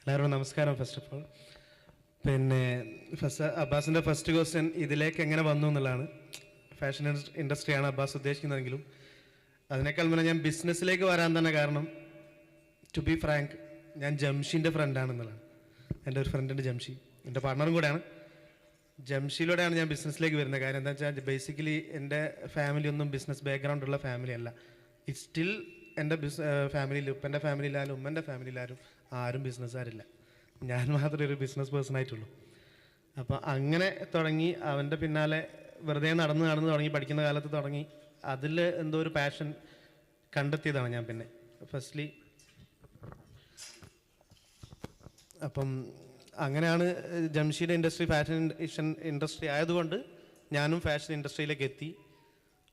എല്ലാവരും നമസ്കാരം. First of all അബ്ബാസിൻ്റെ ഫസ്റ്റ് ക്വസ്റ്റ്യൻ ഇതിലേക്ക് എങ്ങനെ വന്നു എന്നുള്ളതാണ്. ഫാഷൻ ഇൻഡസ്ട്രിയാണ് അബ്ബാസ് ഉദ്ദേശിക്കുന്നതെങ്കിലും അതിനേക്കാൾ മുന്നേ ഞാൻ ബിസിനസ്സിലേക്ക് വരാൻ തന്നെ കാരണം, ടു ബി ഫ്രാങ്ക്, ഞാൻ ജംഷിൻ്റെ ഫ്രണ്ടാണെന്നുള്ളതാണ്. എൻ്റെ ഒരു ഫ്രണ്ടുണ്ട് ജംഷി, എൻ്റെ പാർട്ണറും കൂടെയാണ്. ജംഷിയിലൂടെയാണ് ഞാൻ ബിസിനസ്സിലേക്ക് വരുന്നത്. കാര്യം എന്താ വെച്ചാൽ ബേസിക്കലി എൻ്റെ ഫാമിലി ഒന്നും ബിസിനസ് ബാക്ക്ഗ്രൗണ്ട് ഉള്ള ഫാമിലി അല്ല. ഇറ്റ് സ്റ്റിൽ എൻ്റെ ഫാമിലിയിൽ, ഉപ്പൻ്റെ ഫാമിലിയിലായാലും ഉമ്മൻ്റെ ഫാമിലിയിലായാലും ആരും ബിസിനസ്സുകാരില്ല. ഞാൻ മാത്രമേ ഒരു ബിസിനസ് പേഴ്സൺ ആയിട്ടുള്ളൂ. അപ്പോൾ അങ്ങനെ തുടങ്ങി, അവൻ്റെ പിന്നാലെ വെറുതെ നടന്ന് തുടങ്ങി, പഠിക്കുന്ന കാലത്ത് തുടങ്ങി. അതിൽ എന്തോ ഒരു പാഷൻ കണ്ടെത്തിയതാണ് ഞാൻ. പിന്നെ ഫസ്റ്റ്ലി അപ്പം അങ്ങനെയാണ് ജംഷിയുടെ ഇൻഡസ്ട്രി ഫാഷൻ ഇൻഡസ്ട്രി ആയതുകൊണ്ട് ഞാനും ഫാഷൻ ഇൻഡസ്ട്രിയിലേക്ക് എത്തി.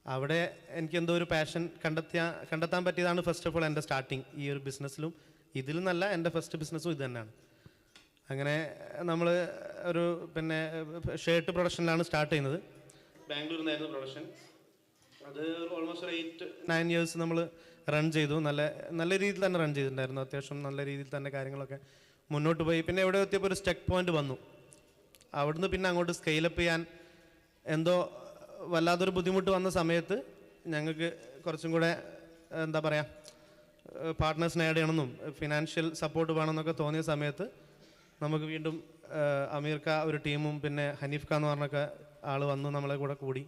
അവിടെ എനിക്ക് എന്തോ ഒരു പാഷൻ കണ്ടെത്താൻ പറ്റിയതാണ് ഫസ്റ്റ് ഓഫ് ഓൾ എൻ്റെ സ്റ്റാർട്ടിങ് ഈ ഒരു ബിസിനസ്സിലും. ഇതിൽ നിന്നല്ല, എൻ്റെ ഫസ്റ്റ് ബിസിനസ്സും ഇത് തന്നെയാണ്. അങ്ങനെ നമ്മൾ ഒരു ഷർട്ട് പ്രൊഡക്ഷനിലാണ് സ്റ്റാർട്ട് ചെയ്യുന്നത്. ബാംഗ്ലൂരിൽ നിന്നായിരുന്നു പ്രൊഡക്ഷൻ. അത് ഓൾമോസ്റ്റ് ഒരു 8-9 ഇയേഴ്സ് നമ്മൾ റൺ ചെയ്തു. നല്ല രീതിയിൽ തന്നെ റൺ ചെയ്തിട്ടുണ്ടായിരുന്നു. അത്യാവശ്യം നല്ല രീതിയിൽ തന്നെ കാര്യങ്ങളൊക്കെ മുന്നോട്ട് പോയി. പിന്നെ എവിടെ എത്തിയപ്പോൾ ഒരു സ്റ്റക്ക് പോയിന്റ് വന്നു. അവിടുന്ന് പിന്നെ അങ്ങോട്ട് സ്കെയിലപ്പ് ചെയ്യാൻ എന്തോ വല്ലാത്തൊരു ബുദ്ധിമുട്ട് വന്ന സമയത്ത് ഞങ്ങൾക്ക് കുറച്ചും കൂടെ എന്താ പറയുക, പാർട്ട്നേഴ്സിനെ ആഡ് ചെയ്യണമെന്നും ഫിനാൻഷ്യൽ സപ്പോർട്ട് വേണമെന്നൊക്കെ തോന്നിയ സമയത്ത് നമുക്ക് വീണ്ടും അമീർ ഖാ ഒരു ടീമും പിന്നെ ഹനീഫ് ഖാ എന്ന് പറഞ്ഞൊക്കെ ആൾ വന്നു നമ്മളെ കൂടെ കൂടി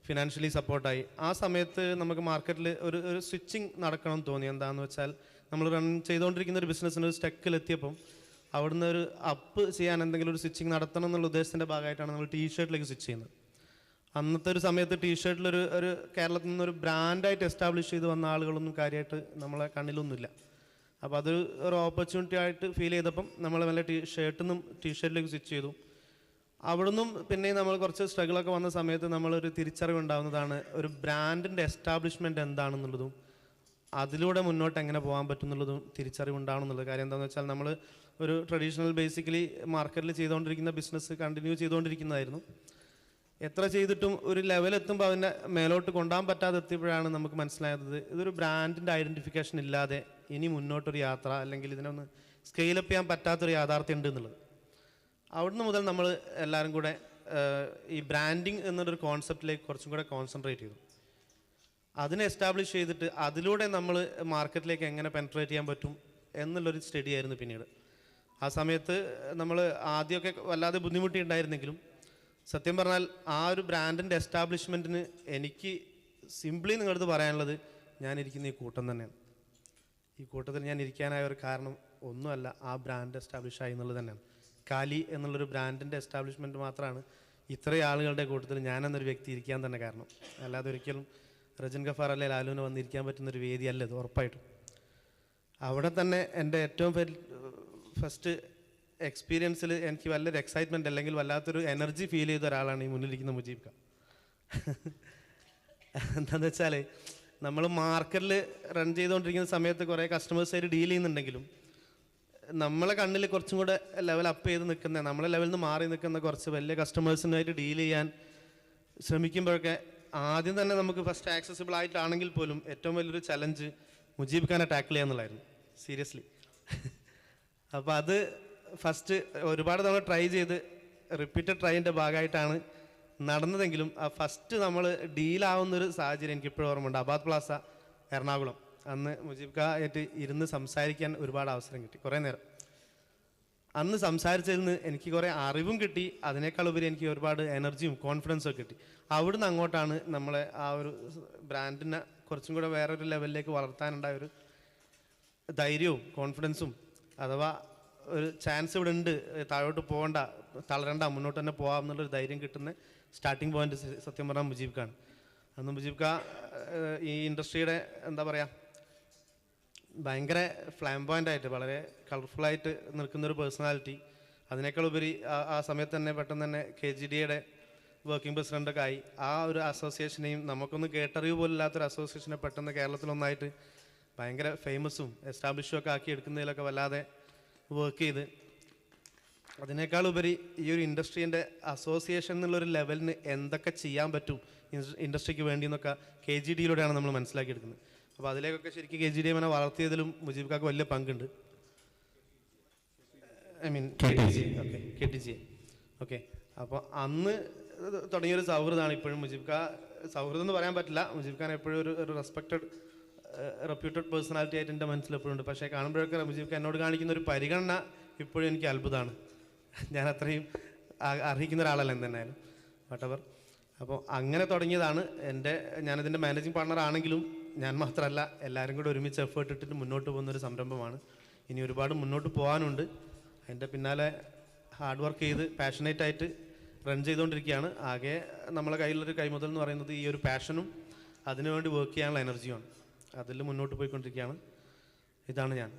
ഫിനാൻഷ്യലി സപ്പോർട്ടായി. ആ സമയത്ത് നമുക്ക് മാർക്കറ്റിൽ ഒരു സ്വിച്ചിങ് നടക്കണം എന്ന് തോന്നി. എന്താണെന്ന് വെച്ചാൽ നമ്മൾ റൺ ചെയ്തുകൊണ്ടിരിക്കുന്ന ഒരു ബിസിനസ്സിന് ഒരു സ്റ്റക്കിലെത്തിയപ്പം അവിടുന്ന് ഒരു അപ്പ് ചെയ്യാൻ എന്തെങ്കിലും ഒരു സ്വിച്ചിങ് നടത്തണം എന്നുള്ള ഉദ്ദേശത്തിൻ്റെ ഭാഗമായിട്ടാണ് നമ്മൾ ടീഷർട്ടിലേക്ക് സ്വിച്ച് ചെയ്യുന്നത്. അന്നത്തെ ഒരു സമയത്ത് ടീഷർട്ടിലൊരു കേരളത്തിൽ നിന്നൊരു ബ്രാൻഡായിട്ട് എസ്റ്റാബ്ലിഷ് ചെയ്ത് വന്ന ആളുകളൊന്നും കാര്യമായിട്ട് നമ്മളെ കണ്ണിലൊന്നുമില്ല. അപ്പോൾ അതൊരു ഓപ്പർച്യൂണിറ്റി ആയിട്ട് ഫീൽ ചെയ്തപ്പം നമ്മൾ നല്ല ഷർട്ടിൽ നിന്നും ടീഷർട്ടിലേക്ക് സ്വിച്ച് ചെയ്തു. അവിടുന്നും പിന്നെ നമ്മൾ കുറച്ച് സ്ട്രഗിളൊക്കെ വന്ന സമയത്ത് നമ്മളൊരു തിരിച്ചറിവുണ്ടാകുന്നതാണ് ഒരു ബ്രാൻഡിൻ്റെ എസ്റ്റാബ്ലിഷ്മെൻറ്റ് എന്താണെന്നുള്ളതും അതിലൂടെ മുന്നോട്ട് എങ്ങനെ പോകാൻ പറ്റുന്നുള്ളതും തിരിച്ചറിവുണ്ടാവണമെന്നുള്ളത്. കാര്യം എന്താണെന്ന് വെച്ചാൽ നമ്മൾ ഒരു ട്രഡീഷണൽ ബേസിക്കലി മാർക്കറ്റിൽ ചെയ്തുകൊണ്ടിരിക്കുന്ന ബിസിനസ് കണ്ടിന്യൂ ചെയ്തുകൊണ്ടിരിക്കുന്നതായിരുന്നു. എത്ര ചെയ്തിട്ടും ഒരു ലെവലെത്തുമ്പോൾ അതിൻ്റെ മേലോട്ട് കൊണ്ടുപോകാൻ പറ്റാതെ എത്തിയപ്പോഴാണ് നമുക്ക് മനസ്സിലായത് ഇതൊരു ബ്രാൻഡിൻ്റെ ഐഡൻറ്റിഫിക്കേഷൻ ഇല്ലാതെ ഇനി മുന്നോട്ടൊരു യാത്ര അല്ലെങ്കിൽ ഇതിനൊന്ന് സ്കെയിലപ്പ് ചെയ്യാൻ പറ്റാത്തൊരു യാഥാർത്ഥ്യം ഉണ്ട് എന്നുള്ളത്. അവിടുന്ന് മുതൽ നമ്മൾ എല്ലാവരും കൂടെ ഈ ബ്രാൻഡിങ് എന്നൊരു കോൺസെപ്റ്റിലേക്ക് കുറച്ചും കൂടെ കോൺസെൻട്രേറ്റ് ചെയ്തു. അതിനെ എസ്റ്റാബ്ലിഷ് ചെയ്തിട്ട് അതിലൂടെ നമ്മൾ മാർക്കറ്റിലേക്ക് എങ്ങനെ പെൻട്രേറ്റ് ചെയ്യാൻ പറ്റും എന്നുള്ളൊരു സ്റ്റഡി ആയിരുന്നു പിന്നീട്. ആ സമയത്ത് നമ്മൾ ആദ്യമൊക്കെ വല്ലാതെ ബുദ്ധിമുട്ടിയിട്ടുണ്ടായിരുന്നെങ്കിലും സത്യം പറഞ്ഞാൽ ആ ഒരു ബ്രാൻഡിൻ്റെ എസ്റ്റാബ്ലിഷ്മെൻറ്റിന് എനിക്ക് സിംപ്ലി നിങ്ങളടുത്ത് പറയാനുള്ളത്, ഞാനിരിക്കുന്ന ഈ കൂട്ടം തന്നെയാണ്. ഈ കൂട്ടത്തിൽ ഞാൻ ഇരിക്കാനായ ഒരു കാരണം ഒന്നുമല്ല, ആ ബ്രാൻഡ് എസ്റ്റാബ്ലിഷ് ആയി എന്നുള്ളത് തന്നെയാണ്. കാലി എന്നുള്ളൊരു ബ്രാൻഡിൻ്റെ എസ്റ്റാബ്ലിഷ്മെൻറ്റ് മാത്രമാണ് ഇത്രയും ആളുകളുടെ കൂട്ടത്തിൽ ഞാനെന്നൊരു വ്യക്തി ഇരിക്കാൻ തന്നെ കാരണം. അല്ലാതെ ഒരിക്കലും റജൻ ഗഫാർ അല്ലെ ലാലുവിന് വന്നിരിക്കാൻ പറ്റുന്നൊരു വേദിയല്ല ഇത്, ഉറപ്പായിട്ടും. അവിടെ തന്നെ എൻ്റെ ഏറ്റവും ഫസ്റ്റ് എക്സ്പീരിയൻസിൽ എനിക്ക് വല്ലൊരു എക്സൈറ്റ്മെൻറ്റ് അല്ലെങ്കിൽ വല്ലാത്തൊരു എനർജി ഫീൽ ചെയ്ത ഒരാളാണ് ഈ മുന്നിലിരിക്കുന്ന മുജീബ് ഖാൻ. എന്താണെന്ന് വെച്ചാൽ നമ്മൾ മാർക്കറ്റിൽ റൺ ചെയ്തുകൊണ്ടിരിക്കുന്ന സമയത്ത് കുറേ കസ്റ്റമേഴ്സായിട്ട് ഡീൽ ചെയ്യുന്നുണ്ടെങ്കിലും നമ്മളെ കണ്ണിൽ കുറച്ചും കൂടെ ലെവൽ അപ്പ് ചെയ്ത് നിൽക്കുന്ന, നമ്മളെ ലെവലിൽ നിന്ന് മാറി നിൽക്കുന്ന കുറച്ച് വലിയ കസ്റ്റമേഴ്സിനായിട്ട് ഡീൽ ചെയ്യാൻ ശ്രമിക്കുമ്പോഴൊക്കെ ആദ്യം തന്നെ നമുക്ക് ഫസ്റ്റ് ആക്സസിബിൾ ആയിട്ടാണെങ്കിൽ പോലും ഏറ്റവും വലിയൊരു ചലഞ്ച് മുജീബ് ഖാനെ ടാക്കിൾ ചെയ്യാന്നുള്ളായിരുന്നു, സീരിയസ്ലി. അപ്പോൾ അത് ഫസ്റ്റ് ഒരുപാട് തവണ ട്രൈ ചെയ്ത് റിപ്പീറ്റഡ് ട്രൈൻ്റെ ഭാഗമായിട്ടാണ് നടന്നതെങ്കിലും ആ ഫസ്റ്റ് നമ്മൾ ഡീലാവുന്നൊരു സാഹചര്യം എനിക്കിപ്പോഴും ഓർമ്മയുണ്ട്. അബാദ് പ്ലാസ, എറണാകുളം. അന്ന് മുജീബ് ഖാ ആയിട്ട് ഇരുന്ന് സംസാരിക്കാൻ ഒരുപാട് അവസരം കിട്ടി, കുറേ നേരം. അന്ന് സംസാരിച്ചതിൽ നിന്ന് എനിക്ക് കുറേ അറിവും കിട്ടി, അതിനേക്കാൾ ഉപരി എനിക്ക് ഒരുപാട് എനർജിയും കോൺഫിഡൻസും കിട്ടി. അവിടുന്ന് അങ്ങോട്ടാണ് നമ്മളെ ആ ഒരു ബ്രാൻഡിനെ കുറച്ചും കൂടെ വേറൊരു ലെവലിലേക്ക് വളർത്താനുണ്ടായ ഒരു ധൈര്യവും കോൺഫിഡൻസും, അഥവാ ഒരു ചാൻസ് ഇവിടെ ഉണ്ട്, താഴോട്ട് പോകണ്ട, തളരണ്ട, മുന്നോട്ട് തന്നെ പോകാം എന്നുള്ളൊരു ധൈര്യം കിട്ടുന്ന സ്റ്റാർട്ടിങ് പോയിന്റ് സത്യം പറഞ്ഞാൽ മുജീബ് ഖാൻ. അന്ന് മുജീബ് ഖാ ഈ ഇൻഡസ്ട്രിയുടെ എന്താ പറയുക, ഭയങ്കര ഫ്ലാംബോയൻ്റായിട്ട് വളരെ കളർഫുള്ളായിട്ട് നിൽക്കുന്നൊരു പേഴ്സണാലിറ്റി. അതിനേക്കാൾ ഉപരി ആ സമയത്ത് തന്നെ പെട്ടെന്ന് തന്നെ KGDയുടെ വർക്കിംഗ് പ്രസിഡൻ്റൊക്കെ ആയി. ആ ഒരു അസോസിയേഷനെയും നമുക്കൊന്നും കേട്ടറിവ് പോലും ഇല്ലാത്തൊരു അസോസിയേഷനെ പെട്ടെന്ന് കേരളത്തിലൊന്നായിട്ട് ഭയങ്കര ഫേമസും എസ്റ്റാബ്ലിഷും ഒക്കെ ആക്കി എടുക്കുന്നതിലൊക്കെ വല്ലാതെ വർക്ക് ചെയ്ത്, അതിനേക്കാൾ ഉപരി ഈ ഒരു ഇൻഡസ്ട്രീൻ്റെ അസോസിയേഷൻ എന്നുള്ളൊരു ലെവലിന് എന്തൊക്കെ ചെയ്യാൻ പറ്റും ഇൻഡസ്ട്രിക്ക് വേണ്ടി എന്നൊക്കെ KGDയിലൂടെയാണ് നമ്മൾ മനസ്സിലാക്കിയെടുക്കുന്നത്. അപ്പോൾ അതിലേക്കൊക്കെ ശരിക്കും KGD വളർത്തിയതിലും മുജീബ് ഖാക്ക് വലിയ പങ്കുണ്ട്. I mean okay KTG. Okay, അപ്പോൾ അന്ന് തുടങ്ങിയൊരു സൗഹൃദമാണ് ഇപ്പോഴും മുജീബ് ഖാൻ. സൗഹൃദം എന്ന് പറയാൻ പറ്റില്ല, മുജീബ് ഖാൻ എപ്പോഴും ഒരു റെസ്പെക്റ്റഡ് റെപ്യൂട്ടഡ് പേഴ്സണാലിറ്റി ആയിട്ട് എൻ്റെ മനസ്സിൽ എപ്പോഴും ഉണ്ട്. പക്ഷേ കാണുമ്പോഴൊക്കെ മുജീബ് ഖാൻ എന്നോട് കാണിക്കുന്ന ഒരു പരിഗണന ഇപ്പോഴും എനിക്ക് അത്ഭുതമാണ്. ഞാൻ അത്രയും അർഹിക്കുന്ന ഒരാളല്ല എന്തായാലും വട്ടവർ. അപ്പോൾ അങ്ങനെ തുടങ്ങിയതാണ് ഞാനിതിൻ്റെ മാനേജിങ് പാർട്ണർ ആണെങ്കിലും ഞാൻ മാത്രമല്ല, എല്ലാവരും കൂടെ ഒരുമിച്ച് എഫേർട്ട് ഇട്ടിട്ട് മുന്നോട്ട് പോകുന്നൊരു സംരംഭമാണ്. ഇനി ഒരുപാട് മുന്നോട്ട് പോകാനുണ്ട്. അതിൻ്റെ പിന്നാലെ ഹാർഡ് വർക്ക് ചെയ്ത് പാഷനേറ്റ് ആയിട്ട് റൺ ചെയ്തുകൊണ്ടിരിക്കുകയാണ്. ആകെ നമ്മളെ കയ്യിലൊരു കൈമുതൽ എന്ന് പറയുന്നത് ഈ ഒരു പാഷനും അതിനുവേണ്ടി വർക്ക് ചെയ്യാനുള്ള എനർജിയുമാണ്. അതിൽ മുന്നോട്ട് പോയിക്കൊണ്ടിരിക്കുകയാണ്. ഇതാണ് ഞാൻ.